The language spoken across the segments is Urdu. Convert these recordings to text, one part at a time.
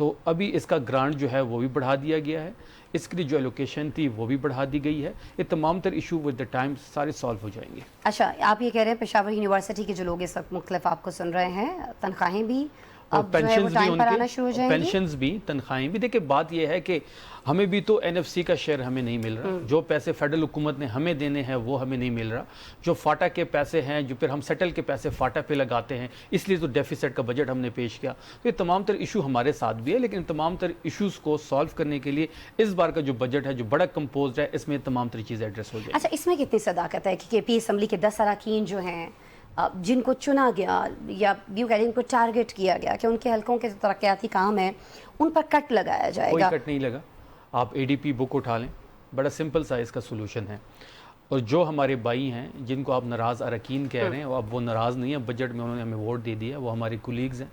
تو ابھی اس کا گرانٹ جو ہے وہ بھی بڑھا دیا گیا ہے, اس کی جو ایلوکیشن تھی وہ بھی بڑھا دی گئی ہے. یہ تمام تر ایشو ود دا ٹائم سارے سالو ہو جائیں گے. اچھا, آپ یہ کہہ رہے ہیں پشاور یونیورسٹی کے جو لوگ اس وقت مختلف آپ کو سن رہے ہیں, تنخواہیں بھی اب جو ہے وہ ٹائم پر آنا شروع ہو جائیں گی, پینشنز بھی, تنخواہیں بھی. دیکھیں بات یہ ہے کہ ہمیں بھی تو این ایف سی کا شیئر ہمیں نہیں مل رہا, جو پیسے فیڈرل حکومت نے ہمیں دینے ہیں وہ ہمیں نہیں مل رہا, جو فاٹا کے پیسے ہیں جو پھر ہم سیٹل کے پیسے فاٹا پہ لگاتے ہیں, اس لیے تو ڈیفیسٹ کا بجٹ ہم نے پیش کیا. تو یہ تمام تر ایشو ہمارے ساتھ بھی ہے, لیکن تمام تر ایشوز کو سالو کرنے کے لیے اس بار کا جو بجٹ ہے جو بڑا کمپوزڈ ہے, اس میں تمام تر چیزیں ایڈریس ہو جائیں. اچھا, اس میں کتنی صداقت ہے کہ پی اسمبلی کے 10 اراکین جو ہیں جن کو چنا گیا یا یوں کہہ لیں ان کو ٹارگٹ کیا گیا کہ ان کے حلقوں کے جو ترقیاتی کام ہیں ان پر کٹ لگایا جائے گا؟ کوئی کٹ نہیں لگا. آپ اے ڈی پی بک اٹھا لیں, بڑا سمپل سا اس کا سولوشن ہے. اور جو ہمارے بھائی ہیں جن کو آپ ناراض اراکین کہہ رہے ہیں, اب وہ ناراض نہیں ہیں, بجٹ میں انہوں نے ہمیں ووٹ دے دیا, وہ ہمارے کولیگز ہیں,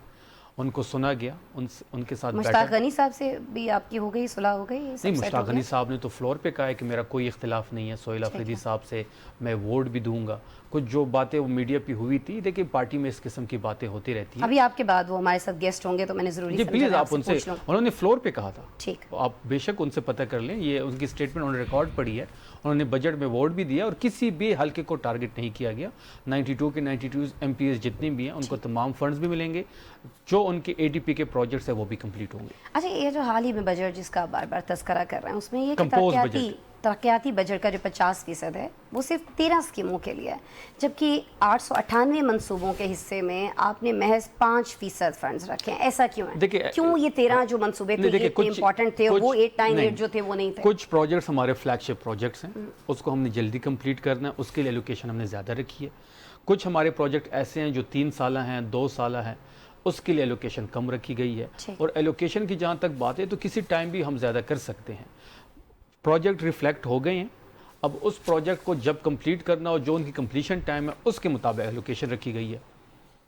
ان کو سنا گیا, ان کے ساتھ بیٹھا. مشتاق غنی صاحب سے بھی آپ کی ہو گئی, صلح ہو گئی؟ نہیں, مشتاق غنی صاحب نے تو فلور پہ کہا ہے کہ میرا کوئی اختلاف نہیں ہے سہیل آفریدی صاحب سے, میں ووٹ بھی دوں گا. کچھ جو باتیں وہ میڈیا پہ ہوئی تھی, دیکھیں پارٹی میں اس قسم کی باتیں ہوتی رہتی ہیں. ابھی آپ کے بعد وہ ہمارے ساتھ گیسٹ ہوں گے تو میں نے ضروری سمجھا پلیز آپ ان سے, انہوں نے فلور پہ کہا تھا, ٹھیک, آپ بے شک ان سے پتہ کر لیں, یہ ان کی سٹیٹمنٹ انہوں نے ریکارڈ پڑھی ہے. انہوں نے بجٹ میں ووٹ بھی دیا اور کسی بھی حلقے کو ٹارگٹ نہیں کیا گیا. 92 کے 92 ایم پی ایس جتنی بھی ہیں ان کو تمام فنڈز بھی ملیں گے, جو ان کے اے ڈی پی کے پروجیکٹس ہیں وہ بھی کمپلیٹ ہوں گے. اچھا, یہ جو حال ہی میں بجٹ جس کا بار بار تذکرہ کر رہے ہیں اس میں یہ ترقیاتی بجٹ کا جو 50% ہے وہ صرف 13 اسکیموں کے لیے ہے, جبکہ 898 منصوبوں کے حصے میں آپ نے محض 5% فنڈز رکھے ہیں. ایسا کیوں ہے؟ کیوں یہ 13 جو منصوبے تھے یہ امپورٹنٹ تھے, وہ 898 جو تھے وہ نہیں تھے؟ کچھ پروجیکٹس ہمارے فلیگ شپ پروجیکٹس ہیں, اس کو ہم نے جلدی کمپلیٹ کرنا ہے, اس کے لیے ایلوکیشن ہم نے زیادہ رکھی ہے. کچھ ہمارے پروجیکٹ ایسے ہیں جو 3 سالہ ہیں, 2 سالہ ہیں, اس کے لیے ایلوکیشن کم رکھی گئی ہے. اور ایلوکیشن کی جہاں تک بات ہے تو کسی ٹائم بھی ہم زیادہ کر سکتے ہیں. پروجیکٹ ریفلیکٹ ہو گئے ہیں, اب اس پروجیکٹ کو جب کمپلیٹ کرنا ہو جو ان کی کمپلیشن ٹائم ہے اس کے مطابق ایلوکیشن رکھی گئی ہے.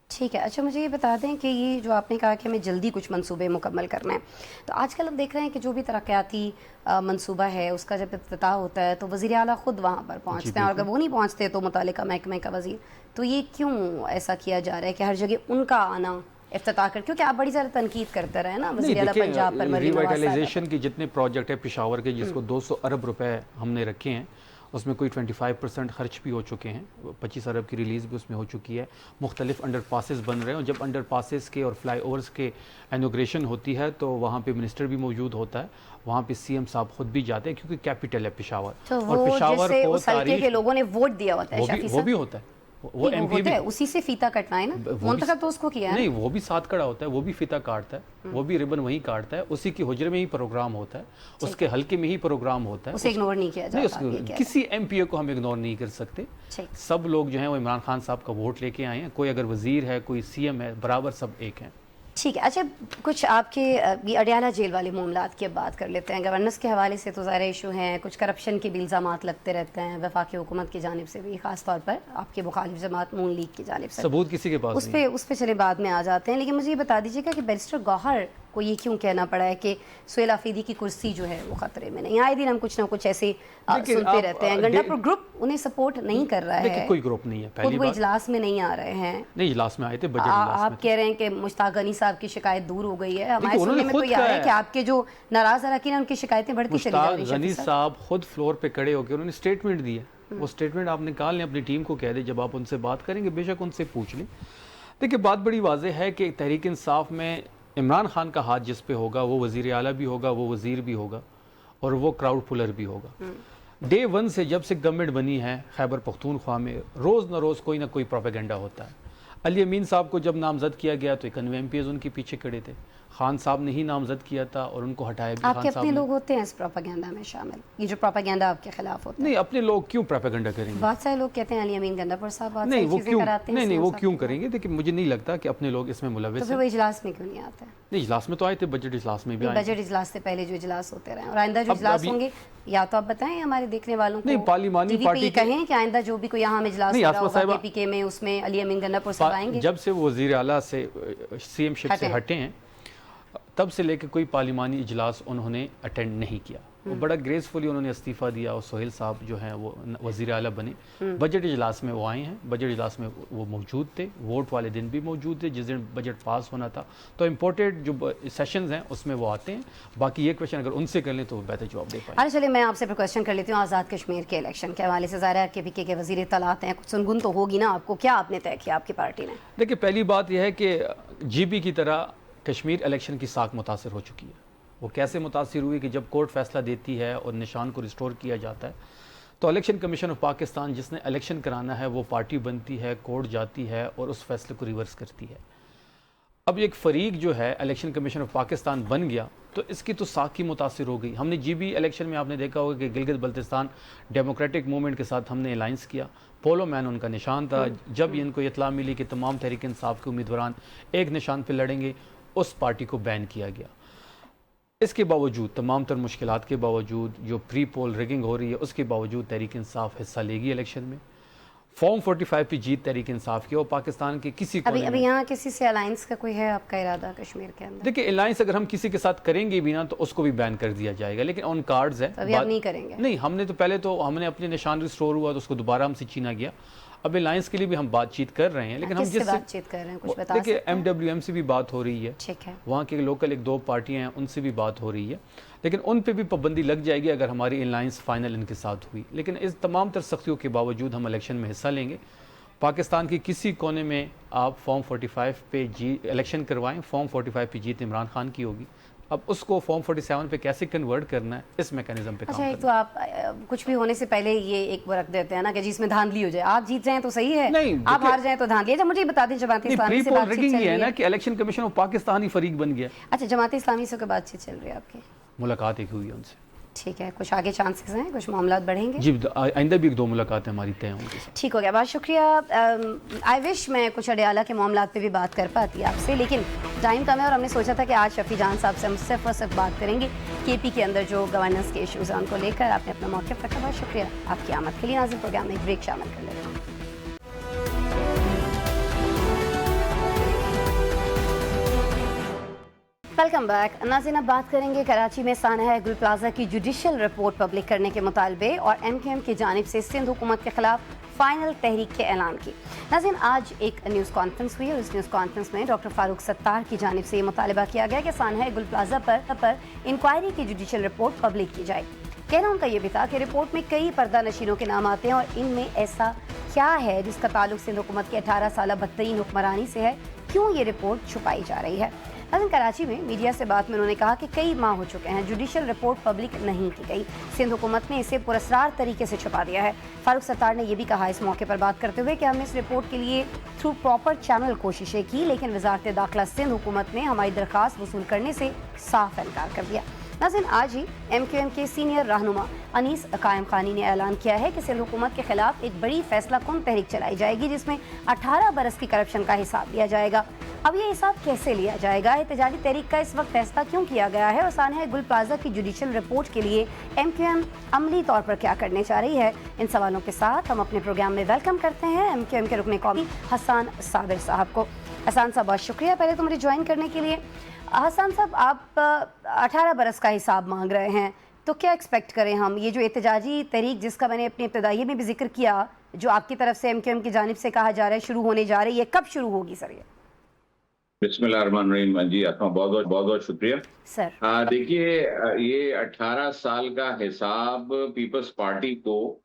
ٹھیک ہے. اچھا, مجھے یہ بتا دیں کہ یہ جو آپ نے کہا کہ ہمیں جلدی کچھ منصوبے مکمل کرنا ہے, تو آج کل ہم دیکھ رہے ہیں کہ جو بھی ترقیاتی منصوبہ ہے اس کا جب افتتاح ہوتا ہے تو وزیر اعلیٰ خود وہاں پر پہنچتے ہیں, اور اگر وہ نہیں پہنچتے تو متعلقہ محکمے کا وزیر. تو یہ کیوں ایسا کیا جا رہا ہے کہ ہر جگہ ان کا آنا افتتاح کر, کیونکہ آپ بڑی زیادہ تنقید کرتے رہے نا وزیر اعلیٰ پنجاب پر. ریوائٹلائزیشن کی جتنے پروجیکٹ ہے پشاور کے جس کو 200 ارب روپے ہم نے رکھے ہیں, اس میں کوئی 25% خرچ بھی ہو چکے ہیں, 25 ارب کی ریلیز بھی اس میں ہو چکی ہے. مختلف انڈر پاسز بن رہے ہیں, اور جب انڈر پاسز کے اور فلائی اوورز کے انوگریشن ہوتی ہے تو وہاں پہ منسٹر بھی موجود ہوتا ہے, وہاں پہ سی ایم صاحب خود بھی جاتے ہیں کیونکہ کیپٹل ہے پشاور. اور پشاور کو اس حلقے کے لوگوں نے ووٹ دیا ہوتا ہے, وہ بھی ہوتا ہے, وہ ایم پی بھی اسی سے فیتا کٹنا ہے نا, منتخب تو اس کو کیا ہے. نہیں, وہ بھی ساتھ کھڑا ہوتا ہے, وہ بھی فیتا کاٹتا ہے, وہ بھی ربن وہیں کاٹتا ہے, اسی کے حجرے میں ہی پروگرام ہوتا ہے, اس کے حلقے میں ہی پروگرام ہوتا ہے, اسے اگنور نہیں کیا جاتا. کسی ایم پی اے کو ہم اگنور نہیں کر سکتے. سب لوگ جو ہیں وہ عمران خان صاحب کا ووٹ لے کے آئے ہیں, کوئی اگر وزیر ہے کوئی سی ایم ہے, برابر سب ایک ہیں. ٹھیک ہے. اچھا, کچھ آپ کے اڈیالہ جیل والے معاملات کی اب بات کر لیتے ہیں. گورننس کے حوالے سے تو ظاہر ایشو ہیں, کچھ کرپشن کے بھی الزامات لگتے رہتے ہیں وفاقی حکومت کی جانب سے بھی, خاص طور پر آپ کے مخالف جماعت نون لیگ کی جانب سے. ثبوت کسی کے پاس نہیں, اس پہ چلے بعد میں آ جاتے ہیں. لیکن مجھے یہ بتا دیجیے گا کہ بیرسٹر گوہر کو یہ کیوں کہنا پڑا ہے کہ سہیل آفریدی کی کرسی جو ہے وہ خطرے میں نہیں؟ آئے دن ہم کچھ نہ کچھ ایسے سنتے رہتے ہیں. گنڈا پور گروپ انہیں سپورٹ نہیں کر رہا ہے, کوئی گروپ نہیں ہے, خود وہ اجلاس میں نہیں آ رہے ہیں. نہیں, اجلاس میں آئے تھے, بجٹ اجلاس میں. آپ کہہ رہے ہیں کہ مشتاق غنی صاحب کی شکایت دور ہو گئی ہے, ہمارے سننے میں تو یہ آ رہا ہے کہ آپ کے جو ناراض اراکین ہیں ان کی شکایتیں بڑھتی چلی جا رہی ہیں. مشتاق غنی صاحب خود فلور پہ کھڑے ہو کے انہوں نے اسٹیٹمنٹ دی ہے, وہ اسٹیٹمنٹ آپ نکال لیں, اپنی ٹیم کو کہہ دیں جب آپ ان سے بات کریں گے بے شک ان سے پوچھ لیں. دیکھیں, بات بڑی واضح ہے کہ تحریک انصاف میں عمران خان کا ہاتھ جس پہ ہوگا وہ وزیر اعلیٰ بھی ہوگا, وہ وزیر بھی ہوگا, اور وہ کراؤڈ پولر بھی ہوگا. ڈے 1 سے جب سے گورنمنٹ بنی ہے خیبر پختونخوا میں روز نہ روز کوئی نہ کوئی پروپیگنڈا ہوتا ہے. علی امین صاحب کو جب نامزد کیا گیا تو 91 ایم پی ایز ان کے پیچھے کھڑے تھے. خان صاحب نے ہی نامزد کیا تھا اور ان کو ہٹایا بھی. آپ کے اپنے لوگ ہوتے ہیں اس پروپیگنڈا میں شامل, یہ جو پروپیگنڈا آپ کے خلاف ہوتا ہے؟ نہیں, اپنے لوگ کیوں پروپیگنڈا کریں گے؟ بہت سارے لوگ کہتے ہیں علی امین گنڈا پور صاحب بہت نہیں, ساری چیزیں کراتے ہیں. نہیں, وہ کیوں کریں گے؟ دیکھیں, مجھے نہیں لگتا کہ اپنے لوگ اس میں ملوث ہیں. تو پھر وہ اجلاس میں کیوں نہیں آتے؟ نہیں, اجلاس میں تو آئے تھے, بجٹ اجلاس میں بھی آئے. بجٹ اجلاس سے پہلے جو اجلاس ہوتے رہے اور آئندہ جو اجلاس ہوں گے, یا تو آپ بتائیں ہمارے دیکھنے والوں کو, نہیں پارلیمانی پارٹی کہیں کہ آئندہ جو بھی کوئی یہاں اجلاس ہوگا کے پی کے میں, اس میں علی امین گنڈا پور صاحب آئیں گے. جب سے وہ وزیر اعلیٰ سے سی ایم شپ سے ہٹے ہیں تب سے لے کے کوئی پارلیمانی اجلاس انہوں نے اٹینڈ نہیں کیا. وہ بڑا گریسفلی انہوں نے استعفیٰ دیا اور سہیل صاحب جو ہیں وہ وزیر اعلیٰ بنے. بجٹ اجلاس میں وہ آئے ہیں, بجٹ اجلاس میں وہ موجود تھے, ووٹ والے دن بھی موجود تھے جس دن بجٹ پاس ہونا تھا. تو امپورٹنٹ جو سیشنز ہیں اس میں وہ آتے ہیں. باقی یہ کویشچن اگر ان سے کر لیں تو بہتر جواب دے پائیں. چلیے میں آپ سے کویشچن کر لیتی ہوں آزاد کشمیر کے الیکشن کے حوالے سے. ظاہر ہے کہ پی کے وزیر اطلاعات ہیں, کچھ سنگن تو ہوگی نا آپ کو, کیا آپ نے طے کیا آپ کی پارٹی نے؟ دیکھیے پہلی بات یہ ہے کہ جی بی کی طرح کشمیر الیکشن کی ساکھ متاثر ہو چکی ہے. وہ کیسے متاثر ہوئی کہ جب کورٹ فیصلہ دیتی ہے اور نشان کو ریسٹور کیا جاتا ہے تو الیکشن کمیشن آف پاکستان جس نے الیکشن کرانا ہے وہ پارٹی بنتی ہے, کورٹ جاتی ہے اور اس فیصلے کو ریورس کرتی ہے. اب ایک فریق جو ہے الیکشن کمیشن آف پاکستان بن گیا تو اس کی تو ساکھ ہی متاثر ہو گئی. ہم نے جی بی الیکشن میں آپ نے دیکھا ہوگا کہ گلگت بلتستان ڈیموکریٹک موومنٹ کے ساتھ ہم نے الائنس کیا. پولو مین ان کا نشان تھا. جب ان کو اطلاع ملی کہ تمام تحریک انصاف کے امیدواران ایک نشان پہ لڑیں گے, اس پارٹی کو بین کیا گیا. اس کے باوجود تمام تر مشکلات کے باوجود جو پری پول ریگنگ ہو رہی ہے اس کے باوجود تحریک انصاف حصہ لے گی الیکشن میں. فارم 45 پہ جیت تحریک انصاف کی اور پاکستان کے کسی کو ابھی یہاں کسی سے الائنس کا کوئی ہے آپ کا ارادہ کشمیر کے اندر؟ دیکھیں الائنس اگر ہم کسی کے ساتھ کریں گے بھی نا تو اس کو بھی بین کر دیا جائے گا, لیکن آن کارڈز ہے. ابھی آپ نہیں کریں گے؟ نہیں, ہم نے تو پہلے تو ہم نے اپنے نشان ریسٹور ہوا تو اس کو دوبارہ ہم سے چھینا گیا. اب الائنس کے لیے بھی ہم بات چیت کر رہے ہیں, لیکن ہم جس سے بات چیت کر رہے ہیں کچھ بتا دیکھیں سکتے ہیں؟ MWM سے بھی بات ہو رہی ہے, ٹھیک ہے, وہاں کے لوکل ایک دو پارٹیاں ہیں ان سے بھی بات ہو رہی ہے, لیکن ان پہ بھی پابندی لگ جائے گی اگر ہماری الائنس فائنل ان کے ساتھ ہوئی. لیکن اس تمام تر سختیوں کے باوجود ہم الیکشن میں حصہ لیں گے. پاکستان کی کسی کونے میں آپ فارم 45 پہ الیکشن کروائیں, فارم 45 پہ جیت عمران خان کی ہوگی. اب اس کو فارم 47 پہ کیسے کنورٹ کرنا ہے اس میکانزم پہ کام کرنا ہے. ایک تو آپ کچھ بھی ہونے سے پہلے یہ ایک وہ رکھ دیتے ہیں نا کہ جس میں دھاندلی ہو جائے, آپ جیت جائیں تو صحیح ہے, آپ ہار جائیں تو دھاندلی ہے. مجھے بتا دیں جماعت اسلامی سے بات چیت چل رہی ہے نا کہ الیکشن کمیشن آف پاکستان ہی فریق بن گیا. اچھا, جماعت اسلامی سے کوئی بات چیت چل رہی ہے آپ کی؟ ملاقات ایک ہوئی ہے ان سے. ٹھیک ہے, کچھ آگے چانسز ہیں, کچھ معاملات بڑھیں گے؟ جی آئندہ بھی ایک دو ملاقاتیں ہماری طے ہوں گی. ٹھیک ہو گیا, بہت شکریہ. آئی وش میں کچھ اڈیالہ کے معاملات پہ بھی بات کر پاتی آپ سے, لیکن ٹائم کم ہے اور ہم نے سوچا تھا کہ آج شفیع جان صاحب سے ہم صرف اور صرف بات کریں گے کے پی کے اندر جو گورننس کے ایشوز ہیں ان کو لے کر. آپ نے اپنا موقف رکھا, بہت شکریہ آپ کی آمد کے لیے. ناظرین پروگرام میں ایک بریک شامل کر لیتے ہیں. Welcome back. ناظرین اب بات کریں گے کراچی میں سانحہ گل پلازہ کی جوڈیشل رپورٹ پبلک کرنے کے مطالبے اور MQM کی جانب سے سندھ حکومت کے خلاف فائنل تحریک کے اعلان کی. ناظرین آج ایک نیوز کانفرنس ہوئی اور اس نیوز کانفرنس میں ڈاکٹر فاروق ستار کی جانب سے یہ مطالبہ کیا گیا کہ سانحہ گل پلازہ پر انکوائری کی جوڈیشل رپورٹ پبلک کی جائے. کہنا ان کا یہ بھی تھا کہ رپورٹ میں کئی پردہ نشینوں کے نام آتے ہیں اور ان میں ایسا کیا ہے جس کا تعلق سندھ حکومت کے 18 سالہ بدترین حکمرانی سے ہے, کیوں یہ رپورٹ چھپائی جا رہی ہے. لیکن کراچی میں میڈیا سے بات میں انہوں نے کہا کہ کئی ماہ ہو چکے ہیں, جوڈیشل رپورٹ پبلک نہیں کی گئی, سندھ حکومت نے اسے پراسرار طریقے سے چھپا دیا ہے. فاروق ستار نے یہ بھی کہا اس موقع پر بات کرتے ہوئے کہ ہم نے اس رپورٹ کے لیے تھرو پراپر چینل کوششیں کی, لیکن وزارت داخلہ سندھ حکومت نے ہماری درخواست وصول کرنے سے صاف انکار کر دیا. ناظرین آج ہی MQM کے سینئر رہنما انیس قائم خانی نے اعلان کیا ہے کہ سندھ حکومت کے خلاف ایک بڑی فیصلہ کن تحریک چلائی جائے گی جس میں 18 برس کی کرپشن کا حساب لیا جائے گا. اب یہ حساب کیسے لیا جائے گا, احتجاجی تحریک کا اس وقت فیصلہ کیوں کیا گیا ہے اور سانحہ گل پلازہ کی جوڈیشل رپورٹ کے لیے MQM عملی طور پر کیا کرنے جا رہی ہے, ان سوالوں کے ساتھ ہم اپنے پروگرام میں ویلکم کرتے ہیں MQM کے رکن قومی حسان صابر صاحب کو. حسان صاحب بہت شکریہ پہلے تو مجھے جوائن کرنے کے لیے. حسان صاحب آپ 18 برس کا حساب مانگ رہے ہیں تو کیا ایکسپیکٹ کریں ہم, یہ جو احتجاجی تحریک جس کا میں نے اپنی ابتدائی میں بھی ذکر کیا جو آپ کی طرف سے MQM کی جانب سے کہا جا رہا ہے شروع ہونے جا رہی ہے, کب شروع ہوگی سر یہ؟ بسم اللہ الرحمن الرحیم. جی آپ کا بہت بہت شکریہ سر. دیکھیے یہ 18 سال کا حساب پیپلز پارٹی کو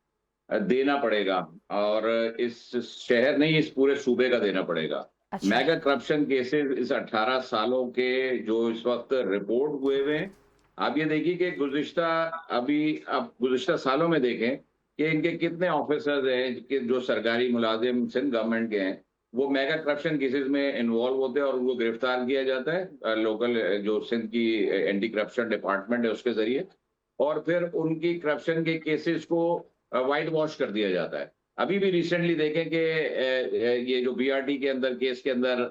دینا پڑے گا اور اس شہر نہیں اس پورے صوبے کا دینا پڑے گا. میگا کرپشن کیسز اس 18 سالوں کے جو اس وقت رپورٹ ہوئے ہیں, آپ یہ دیکھیے کہ گزشتہ سالوں میں دیکھیں کہ ان کے کتنے آفیسرز ہیں جو سرکاری ملازم سندھ گورنمنٹ کے ہیں وہ میگا کرپشن کیسز میں انوالو ہوتے ہیں اور ان کو گرفتار کیا جاتا ہے لوکل جو سندھ کی اینٹی کرپشن ڈپارٹمنٹ ہے اس کے ذریعے, اور پھر ان کی کرپشن کے کیسز کو وائٹ واش کر دیا جاتا ہے. ابھی بھی ریسنٹلی دیکھیں کہ یہ جو BRT کے اندر کیس کے اندر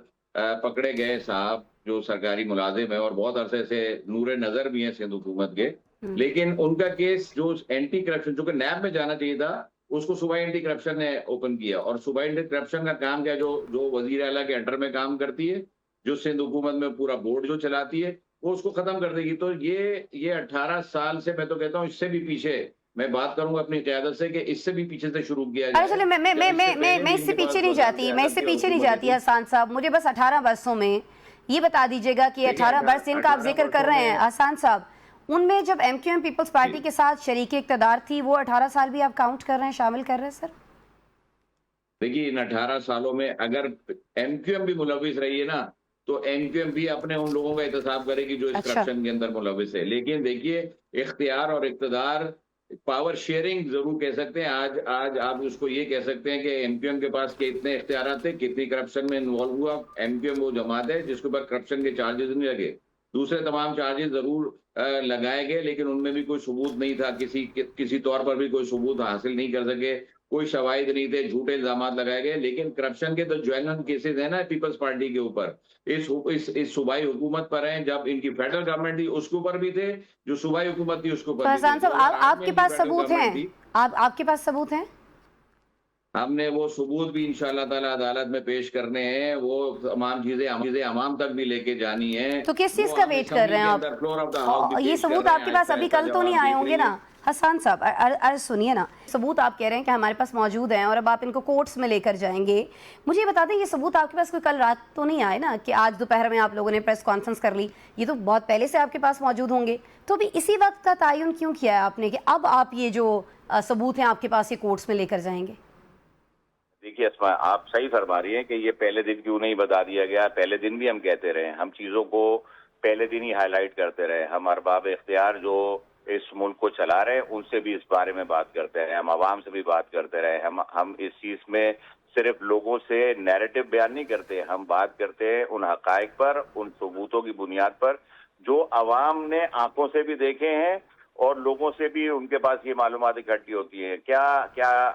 پکڑے گئے صاحب جو سرکاری ملازم ہے اور بہت عرصے سے نور نظر بھی ہیں سندھ حکومت کے, لیکن ان کا کیس جو اینٹی کرپشن جو کہ نیب میں جانا چاہیے تھا اس کو صوبائی اینٹی کرپشن نے اوپن کیا, اور صوبائی اینٹی کرپشن کا کام کیا جو وزیر اعلیٰ کے انڈر میں کام کرتی ہے, جو سندھ حکومت میں پورا بورڈ جو چلاتی ہے, وہ اس کو ختم کر دے گی. تو یہ 18 سال سے میں تو کہتا ہوں اس سے بھی پیچھے میں بات کروں گا اپنی قیادت سے کہ اس سے بھی پیچھے سے شروع کیا جائے. چلے میں اس سے پیچھے نہیں جاتی، میں اس سے پیچھے نہیں جاتی حسان صاحب. مجھے بس 18 برسوں میں یہ بتا دیجئے گا کہ 18 برس جن کا آپ ذکر کر رہے ہیں حسان صاحب، ان میں جب ایم کیو ایم پیپلز پارٹی کے ساتھ شریک اقتدار تھی وہ 18 سال بھی آپ کاؤنٹ کر رہے ہیں، شامل کر رہے ہیں سر؟ دیکھیے ان 18 سالوں میں اگر ایم کیو ایم بھی ملوث رہی ہے نا تو ایم کیو ایم بھی اپنے ان لوگوں کا احتساب کرے گی جو اس کرپشن کے اندر ملوث ہے. لیکن دیکھیے اختیار اور اقتدار، پاور شیئرنگ ضرور کہہ سکتے ہیں. آج آپ اس کو یہ کہہ سکتے ہیں کہ ایم کیو ایم کے پاس کتنے اختیارات تھے، کتنی کرپشن میں انوالو ہوا. ایم کیو ایم وہ جماعت ہے جس کے اوپر کرپشن کے چارجز نہیں لگے. دوسرے تمام چارجز ضرور لگائے گئے لیکن ان میں بھی کوئی ثبوت نہیں تھا، کسی طور پر بھی کوئی ثبوت حاصل نہیں کر سکے، کوئی شواہد نہیں تھے، جھوٹے الزامات لگائے گئے. لیکن کرپشن کے تو جوائنٹ کیسز ہیں نا پیپلز پارٹی کے اوپر، اس صوبائی حکومت پر ہیں. جب ان کی فیڈرل گورنمنٹ تھی اس کے اوپر بھی تھے، جو صوبائی حکومت تھی اس کے اوپر بھی تھے. حسان صاحب آپ کے پاس ثبوت ہیں؟ آپ کے پاس ثبوت ہیں؟ ہم نے وہ ثبوت بھی انشاءاللہ تعالی عدالت میں پیش کرنے ہیں. وہ تمام چیزیں عوام تک بھی لے کے جانی ہیں. تو کس چیز کا ویٹ کر رہے ہیں آپ؟ یہ ثبوت آپ کے پاس ابھی کل تو نہیں آئے ہوں گے نا حسان صاحب؟ عرض سنیے نا، ثبوت آپ کہہ رہے ہیں کہ ہمارے پاس موجود ہیں اور اب آپ ان کو کورٹس میں لے کر جائیں گے. مجھے یہ بتا دیں یہ ثبوت آپ کے پاس کوئی کل رات تو نہیں آئے نا کہ آج دوپہر میں آپ لوگوں نے پریس کانفرنس کر لی؟ یہ تو بہت پہلے سے آپ کے پاس موجود ہوں گے. تو ابھی اسی وقت کا تعین کیوں کیا ہے آپ نے کہ اب آپ یہ جو ثبوت ہیں آپ کے پاس یہ کورٹس میں لے کر جائیں گے؟ دیکھیے اسماء، آپ صحیح فرما رہی ہیں کہ یہ پہلے دن کیوں نہیں بتا دیا گیا. پہلے دن بھی ہم کہتے رہے، ہم چیزوں کو پہلے دن ہی ہائی لائٹ کرتے رہے. ہم ارباب اختیار جو اس ملک کو چلا رہے ان سے بھی اس بارے میں بات کرتے رہے، ہم عوام سے بھی بات کرتے رہے. ہم اس چیز میں صرف لوگوں سے نیریٹو بیان نہیں کرتے، ہم بات کرتے ہیں ان حقائق پر، ان ثبوتوں کی بنیاد پر جو عوام نے آنکھوں سے بھی دیکھے ہیں اور لوگوں سے بھی ان کے پاس یہ معلومات اکٹھی ہوتی ہیں. کیا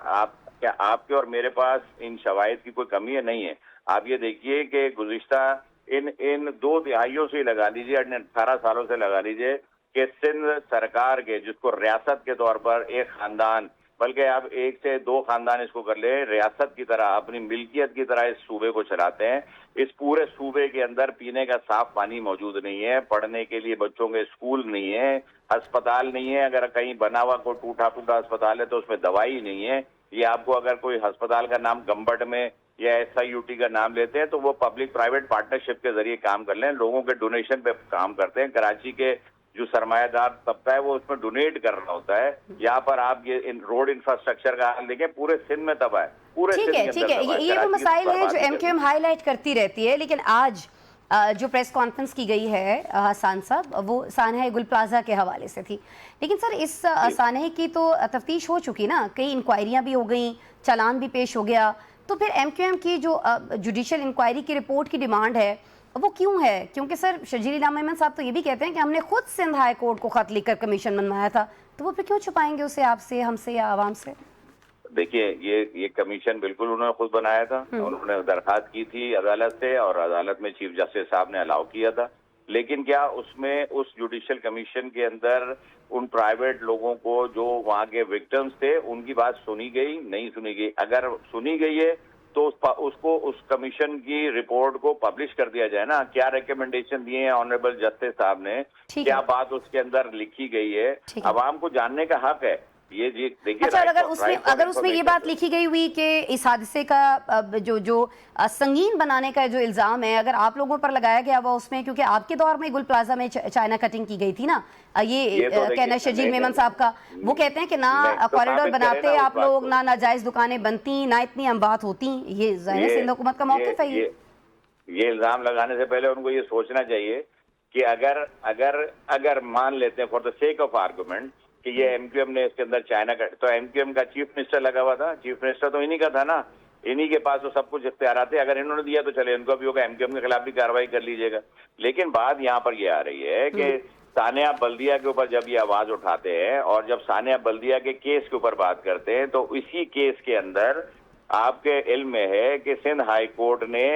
آپ کے اور میرے پاس ان شواہد کی کوئی کمی ہے؟ نہیں ہے. آپ یہ دیکھیے کہ گزشتہ ان 2 دہائیوں سے لگا لیجئے، 18 سالوں سے لگا لیجئے کہ سندھ سرکار کے، جس کو ریاست کے طور پر ایک خاندان، بلکہ آپ 1 سے 2 خاندان اس کو کر لیں، ریاست کی طرح اپنی ملکیت کی طرح اس صوبے کو چلاتے ہیں. اس پورے صوبے کے اندر پینے کا صاف پانی موجود نہیں ہے، پڑھنے کے لیے بچوں کے اسکول نہیں ہے، ہسپتال نہیں ہے. اگر کہیں بنا ہوا کوئی ٹوٹا پھوٹا ہسپتال ہے تو اس میں دوائی نہیں ہے. یہ آپ کو اگر کوئی ہسپتال کا نام گمبٹ میں یا SIUT کا نام لیتے ہیں تو وہ پبلک پرائیویٹ پارٹنرشپ کے ذریعے کام کر لیں، لوگوں کے ڈونیشن پہ کام کرتے ہیں. کراچی کے جو سرمایہ دار طبقہ ہے وہ اس میں ڈونیٹ کر رہا ہوتا ہے. یہاں پر آپ یہ روڈ انفراسٹرکچر کا حال دیکھیں، پورے سندھ میں تباہ ہے، پورے سندھ کے اندر ٹھیک ہے. یہ تو مسائل ہیں جو ایم کیو ایم ہائی لائٹ کرتی رہتی ہے. لیکن آج جو پریس کانفرنس کی گئی ہے حسان صاحب، وہ سانحہ گل پلازا کے حوالے سے تھی. لیکن سر اس سانحے کی تو تفتیش ہو چکی نا، کئی انکوائریاں بھی ہو گئیں، چالان بھی پیش ہو گیا. تو پھر ایم کیو ایم کی جو جوڈیشل انکوائری کی رپورٹ کی ڈیمانڈ ہے وہ کیوں ہے؟ کیونکہ سر شرجیل علام احمد صاحب تو یہ بھی کہتے ہیں کہ ہم نے خود سندھ ہائی کورٹ کو خط لکھ کر کمیشن بنوایا تھا. تو وہ پھر کیوں چھپائیں گے اسے آپ سے، ہم سے یا عوام سے؟ دیکھیے یہ کمیشن بالکل انہوں نے خود بنایا تھا. انہوں نے درخواست کی تھی عدالت سے اور عدالت میں چیف جسٹس صاحب نے الاؤ کیا تھا. لیکن کیا اس میں اس جوڈیشل کمیشن کے اندر ان پرائیویٹ لوگوں کو جو وہاں کے وکٹمز تھے ان کی بات سنی گئی؟ نہیں سنی گئی. اگر سنی گئی ہے تو اس کمیشن کی رپورٹ کو پبلش کر دیا جائے نا. کیا ریکمنڈیشن دیے ہیں آنریبل جسٹس صاحب نے، کیا بات اس کے اندر لکھی گئی ہے، عوام کو جاننے کا حق ہے. یہ جی دیکھیے، اچھا اگر اس میں یہ بات لکھی گئی ہوئی کہ اس حادثے کا جو سنگین بنانے کا جو الزام ہے اگر آپ لوگوں پر لگایا گیا ہوا اس میں، کیونکہ آپ کے دور میں گل پلازا میں چائنا کٹنگ کی گئی تھی نا، یہ کہنا شرجیل میمن صاحب کا، وہ کہتے ہیں کہ نہ کوریڈور بناتے آپ لوگ، نہ ناجائز دکانیں بنتی، نہ اتنی امبات ہوتی. یہ ظاہر سندھ حکومت کا موقف ہے. یہ الزام لگانے سے پہلے ان کو یہ سوچنا چاہیے کہ اگر مان لیتے ہیں for the sake of argument کہ یہ ایم کیو ایم نے اس کے اندر چائنا کا، تو ایم کیو ایم کا چیف منسٹر لگا ہوا تھا. چیف منسٹر تو انہی کا تھا نا، انہی کے پاس تو سب کچھ اختیارات تھے. اگر انہوں نے دیا تو چلے ان کو بھی ہوگا، ایم کیو ایم کے خلاف بھی کارروائی کر لیجیے گا. لیکن بات یہاں پر یہ آ رہی ہے کہ سانحہ بلدیہ کے اوپر جب یہ آواز اٹھاتے ہیں اور جب سانحہ بلدیہ کے کیس کے اوپر بات کرتے ہیں تو اسی کیس کے اندر آپ کے علم میں ہے کہ سندھ ہائی کورٹ نے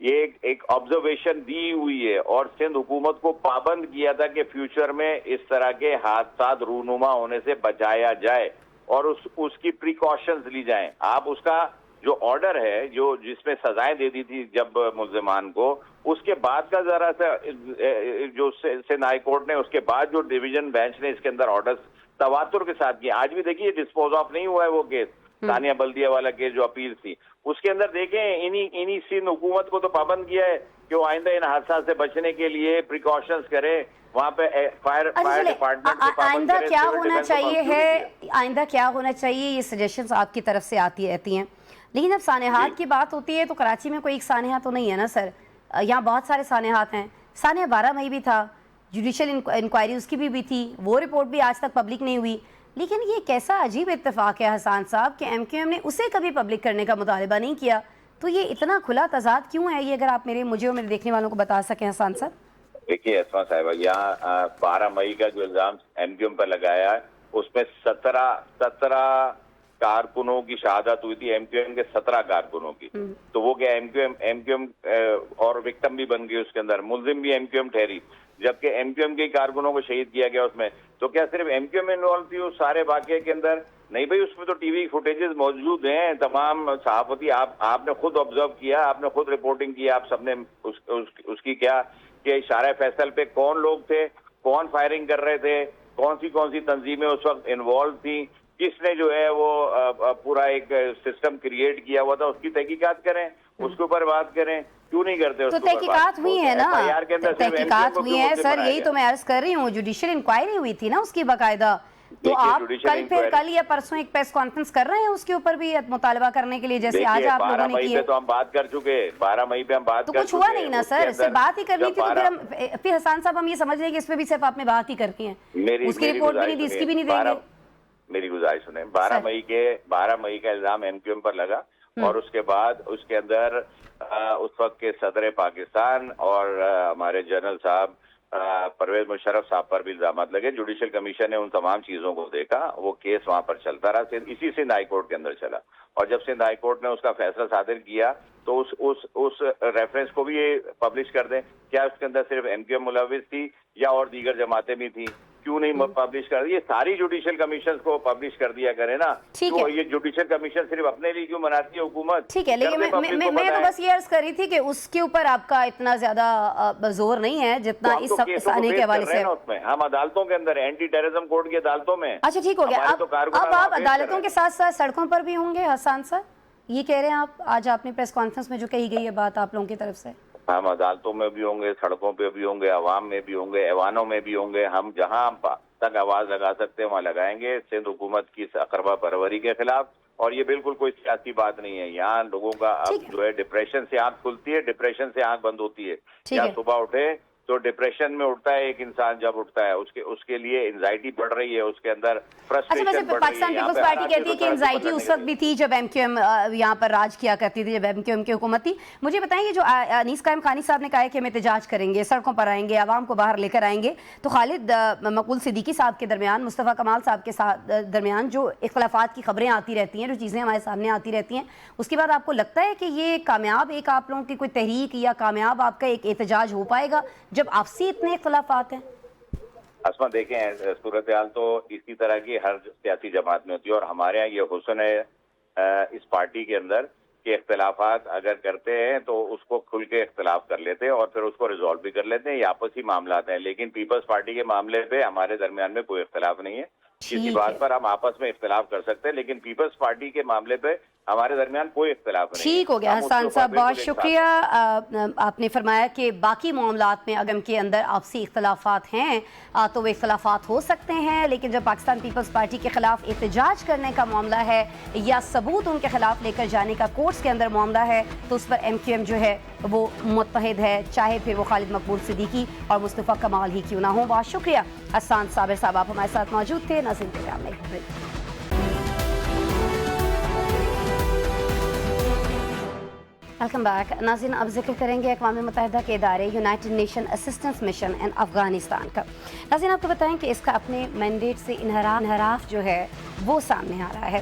یہ ایک آبزرویشن دی ہوئی ہے اور سندھ حکومت کو پابند کیا تھا کہ فیوچر میں اس طرح کے حادثات رونما ہونے سے بچایا جائے اور اس کی پریکاشنز لی جائیں. آپ اس کا جو آرڈر ہے جو جس میں سزائیں دے دی تھی جب ملزمان کو، اس کے بعد کا ذرا سا جو سندھ ہائی کورٹ نے اس کے بعد جو ڈویژن بینچ نے اس کے اندر آرڈر تواتر کے ساتھ کیا. آج بھی دیکھیے ڈسپوز آف نہیں ہوا ہے وہ کیس، ثانیہ بلدیہ والا کیس جو اپیل تھی، اس کے اندر دیکھیں انہی سندھ حکومت کو تو پابند کیا ہے کہ وہ آئندہ ان حادثات سے بچنے کے لیے پریکاشنز کرے. وہاں پہ فائر ڈپارٹمنٹ کو آئندہ کیا ہونا چاہیے ہے، آئندہ کیا ہونا چاہیے، یہ سجیشنز آپ کی طرف سے آتی رہتی ہیں. لیکن جب سانحات کی بات ہوتی ہے تو کراچی میں کوئی ایک سانحہ تو نہیں ہے نا سر، یہاں بہت سارے سانحات ہیں. سانحہ 12 مئی بھی تھا، جوڈیشل انکوائری اس کی بھی تھی، وہ رپورٹ بھی آج تک پبلک نہیں ہوئی. لیکن یہ کیسا عجیب اتفاق ہے حسان صاحب کہ ایم کیو ایم نے اسے کبھی پبلک کرنے کا مطالبہ نہیں کیا. تو یہ اتنا کھلا تضاد کیوں ہے، یہ اگر آپ مجھے اور میرے دیکھنے والوں کو بتا سکیں حسان صاحب. دیکھیے اسما صاحبہ، یہاں 12 مئی کا جو الزام ایم کیو ایم پر لگایا ہے اس میں 17 کارکنوں کی شہادت ہوئی تھی، ایم کیو ایم کے 17 کارکنوں کی. تو وہ کیا ایم کیو ایم اور وکٹم بھی بن گئی، اس کے اندر ملزم بھی ایم کیو ایم ٹھہری، جبکہ ایم کیو ایم کے کارکنوں کو شہید کیا گیا اس میں. تو کیا صرف ایم کیو ایم انوالو تھی اس سارے واقعے کے اندر؟ نہیں بھائی، اس میں تو ٹی وی فوٹیجز موجود ہیں، تمام صحافتی آپ نے خود آبزرو کیا، آپ نے خود رپورٹنگ کی، آپ سب نے اس کی کیا کہ اشارہ فیصل پہ کون لوگ تھے، کون فائرنگ کر رہے تھے، کون سی تنظیمیں اس وقت انوالو تھیں، کس نے جو ہے وہ پورا ایک سسٹم کریٹ کیا ہوا تھا، اس کی تحقیقات کریں، اس کے اوپر بات کریں. کیوں نہیں کرتے؟ تو تحقیقات ہوئی ہے نا، تحقیقات ہوئی ہے سر، یہی تو میں عرض کر رہی ہوں. جوڈیشل انکوائری ہوئی تھی نا اس کی باقاعدہ. تو آپ کل یا پرسوں ایک پریس کانفرنس کر رہے ہیں اس کے اوپر بھی مطالبہ کرنے کے لیے، جیسے آج آپ لوگوں نے کی ہے. تو ہم بات کر چکے، 12 مئی پہ ہم بات کر چکے. تو کچھ ہوا نہیں نا سر، اس سے بات ہی کرنی تھی. تو پھر حسان صاحب ہم یہ سمجھ رہے ہیں کہ اس پہ بھی صرف آپ نے بات ہی کرتی ہیں، اس کی رپورٹ بھی نہیں دی، اس کی بھی نہیں دیں گے. میری گزارش سنیں، 12 مئی کا الزام ایم کیو ایم پر لگا، اور اس کے بعد اس کے اندر اس وقت کے صدر پاکستان اور ہمارے جنرل صاحب پرویز مشرف صاحب پر بھی الزامات لگے. جوڈیشل کمیشن نے ان تمام چیزوں کو دیکھا، وہ کیس وہاں پر چلتا رہا، اسی سندھ ہائی کورٹ کے اندر چلا. اور جب سندھ ہائی کورٹ نے اس کا فیصلہ صادر کیا تو اس ریفرنس کو بھی یہ پبلش کر دیں. کیا اس کے اندر صرف ایم کیو ایم ملوث تھی یا اور دیگر جماعتیں بھی تھیں؟ کیوں نہیں پبلش کر دی؟ یہ ساری جوڈیشل کمیشن کو پبلش کر دیا کرے نا. یہ جوڈیشل کمیشن صرف اپنے لیے کیوں بناتی ہے حکومت؟ ٹھیک ہے، لیکن میں تو بس یہ عرض کر رہی تھی کہ اس کے اوپر آپ کا اتنا زیادہ زور نہیں ہے جتنا اس سانے کے حوالے سے. ہم عدالتوں کے اندر، اینٹی ٹیررزم کورٹ کی عدالتوں میں. اچھا ٹھیک ہو گیا. اب آپ عدالتوں کے ساتھ ساتھ سڑکوں پر بھی ہوں گے حسان صاحب، یہ کہہ رہے ہیں آپ؟ آج آپ نے پریس کانفرنس میں جو کہی گئی ہے بات آپ لوگوں کی طرف سے. ہم عدالتوں میں بھی ہوں گے، سڑکوں پہ بھی ہوں گے، عوام میں بھی ہوں گے، ایوانوں میں بھی ہوں گے. ہم جہاں تک آواز لگا سکتے ہیں وہاں لگائیں گے سندھ حکومت کی اقربا پروری کے خلاف. اور یہ بالکل کوئی سیاسی بات نہیں ہے. یہاں لوگوں کا اب جو ہے ڈپریشن سے آنکھ کھلتی ہے، ڈپریشن سے آنکھ بند ہوتی ہے. یا صبح اٹھے تو ڈپریشن میں اٹھتا ہے ایک انسان، جب اٹھتا ہے اس کے لیے انزائٹی بڑھ رہی ہے، اس کے اندر فرسٹریشن بڑھ رہی ہے. پاکستان پیپلز پارٹی کہتی ہے کہ انزائٹی اس وقت بھی تھی جب ایم کیو ایم یہاں پر راج کیا کرتی تھی، جب ایم کیو ایم کی حکومت تھی. مجھے بتائیں گے جو انیس قائم خانی صاحب نے کہا ہے کہ ہم احتجاج کریں گے، سڑکوں پر آئیں گے، عوام کو باہر لے کر آئیں گے، تو خالد مقبول صدیقی صاحب کے درمیان، مصطفیٰ کمال صاحب کے درمیان جو اختلافات کی خبریں آتی رہتی ہیں، جو چیزیں ہمارے سامنے آتی رہتی ہیں، اس کے بعد آپ کو لگتا ہے کہ یہ کامیاب ایک آپ لوگوں کی کوئی تحریک یا کامیاب آپ کا ایک احتجاج ہو پائے گا جب آپسی اتنے اختلافات ہیں؟ اسما دیکھیں، صورتحال تو اسی طرح کی ہر سیاسی جماعت میں ہوتی ہے، اور ہمارے یہاں یہ حسن ہے اس پارٹی کے اندر کہ اختلافات اگر کرتے ہیں تو اس کو کھل کے اختلاف کر لیتے ہیں اور پھر اس کو ریزالو بھی کر لیتے ہیں. یہ آپسی معاملات ہیں. لیکن پیپلز پارٹی کے معاملے پہ ہمارے درمیان میں کوئی اختلاف نہیں ہے. کسی بات پر ہم آپس میں اختلاف کر سکتے ہیں، لیکن پیپلز پارٹی کے معاملے پہ ہمارے درمیان کوئی اختلاف نہیں. ٹھیک ہو گیا حسان صاحب، بہت شکریہ. آپ نے فرمایا کہ باقی معاملات میں اگر ان کے اندر آپسی اختلافات ہیں تو وہ اختلافات ہو سکتے ہیں، لیکن جب پاکستان پیپلز پارٹی کے خلاف احتجاج کرنے کا معاملہ ہے یا ثبوت ان کے خلاف لے کر جانے کا کورٹس کے اندر معاملہ ہے تو اس پر ایم کیو ایم جو ہے وہ متحد ہے، چاہے پھر وہ خالد مقبول صدیقی اور مصطفیٰ کمال ہی کیوں نہ ہوں. بہت شکریہ حسان صابر صاحب، آپ ہمارے ساتھ موجود تھے. ناظرین کے سامنے ویلکم بیک. ناظرین اب ذکر کریں گے اقوام متحدہ کے ادارے یونائٹڈ نیشن اسسٹنس مشن ان افغانستان کا. ناظرین آپ کو بتائیں کہ اس کا اپنے مینڈیٹ سے انحراف جو ہے وہ سامنے آ رہا ہے.